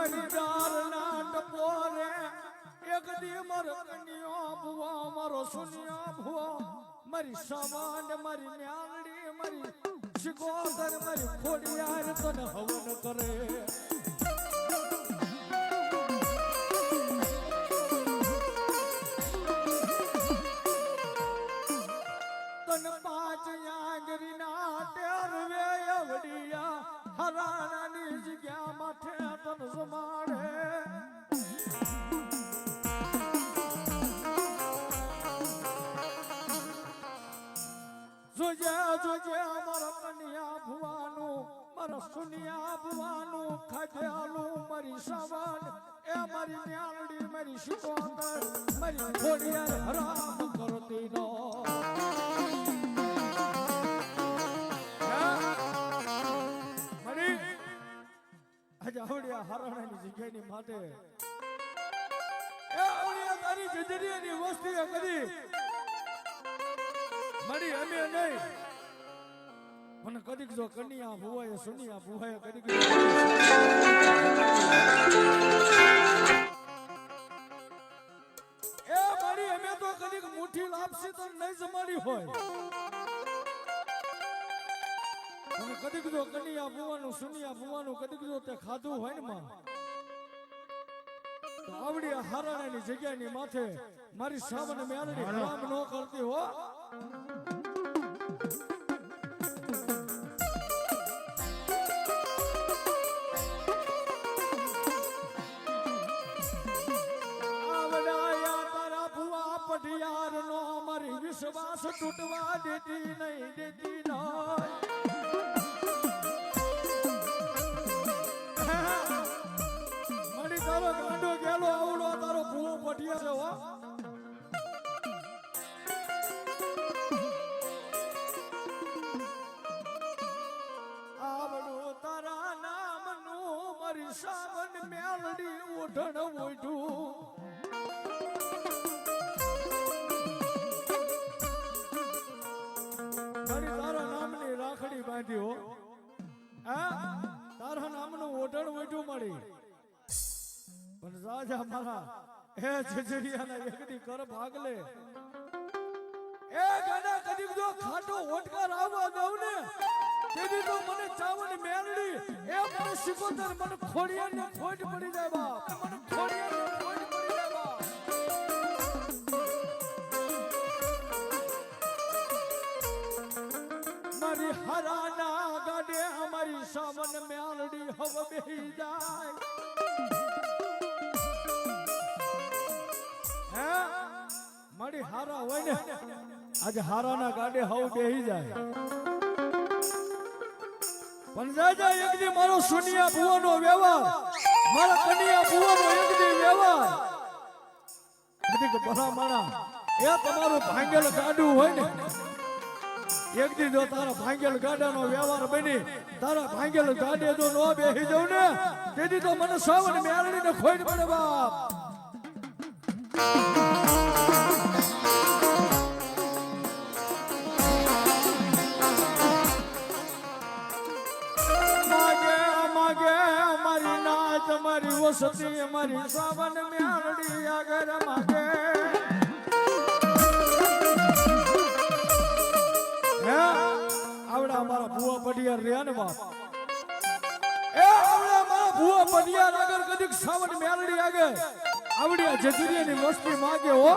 ખરીદાર ના ટપોરે એક દી મારો કન્યો ભુવા મારો સુનિયા ભુવા મારી સામાન મારી ન્યાલડી મારી શિકોતર મારી ખોડિયાર તને હવન કરે તન પાંચ આંગરીના ટેરવે અવડિયા હરાણાની જગ્યા માથે તન જમાડે જોજે જોજે મારા કન્યા ભુવાનું મારા સુનિયા ભુવાનું ખાધેલું મારી સાવન એ મારી ન્યાલડી મારી શિકોતર મારી ખોડિયાર હરામ કરતી નો આવડિયા હરાણાની જગ્યાની માટે એ આવડિયા તારી જજરીયાની વસ્તીએ કરી મળી અમે નહીં મને કદીક જો કન્યા ભુવાએ સુનિયા ભુવાએ કદીક એ મારી અમે તો કદીક મુઠ્ઠી લાપસી તો નહીં જમાડી હોય અને કદીક જો કન્યા ભુવાનું સુનિયા ભુવાનું કદીક જો તે ખાધું હોય ને માં તો આવડી હારાણાની જગ્યાની માથે મારી સાવન મેળડી કામ ન કરતી હો આવડાયા તારા ભુવા પઢિયાર નો મારી વિશ્વાસ તૂટવા દેતી નહીં દેતી નહીં તારો ગાંડો ગેલો આવડો તારો ભૂવો પટિયા છે હો આવડો તારા નામનું મારી સાવન મેલડી ઓઢણ ઓઢું મારી તારા નામની રાખડી બાંધી હો હા તારા નામનું ઓઢણ ઓઢું મળી પણ રાજા મારા હે જજરિયાના એકડી કર ભાગલે એ ગાડા કદીક જો ખાટો ઓટકાર આવવા દઉં ને તેથી તો મને ચાવની મેલડી એ મને શિકોતર મને ખોડિયાને ખોટ પડી જાય બાપ મને ખોડિયાને ખોટ પડી જાય બાપ મારી હરાના ગાડે અમારી સાવન મેલડી હવ બેહી જાય મારી હારા હોય ને આજે હારાના ગાડે હવ બેહી જાય પણ જાજા એક દી મારો સુનિયા ભુવાનો વ્યવહાર મારા કન્યા ભુવાનો એક દી વ્યવહાર કદી કે ભલા માણા એ તમારું ભાંગેલ ગાડું હોય ને એક દી જો તારા ભાંગેલ ગાડાનો વ્યવહાર બની તારા ભાંગેલ ગાડે જો ન બેહી જાવ ને તેથી તો મને સાવન મેળડીને ખોઈ પડે બાપ મારી વસતી મારી સાવન મેળડી આગળ માગે આવડા મારા ભુવા પડિયાર રહ્યા ને બાપ એ આવડા મારા ભુવા પડિયાર આગળ કદીક સાવન મેળડી આગળ આવડી જજરીયાની મસ્તી માગે હો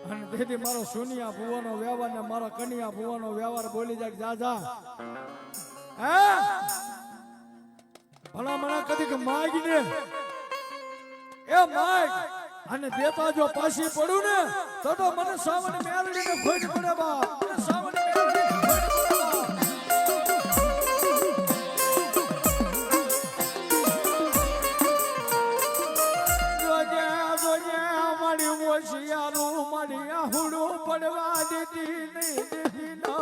અને તેથી મારો સુનિયા ભુવાનો વ્યવહાર ને મારા કન્યા ભુવાનો વ્યવહાર બોલી જાય જાજા હે ભલા મને કદીક માગીને એ માગ અને દેતા જો પાછી પડું ને તો મને સાવન મેલડીને ખોટ પડે બાપ મને સાવન મેલડીને ખોટ પડે જોજે મારી ઓશિયારું મારી આહુડું પડવા દેતી નહીં દેતી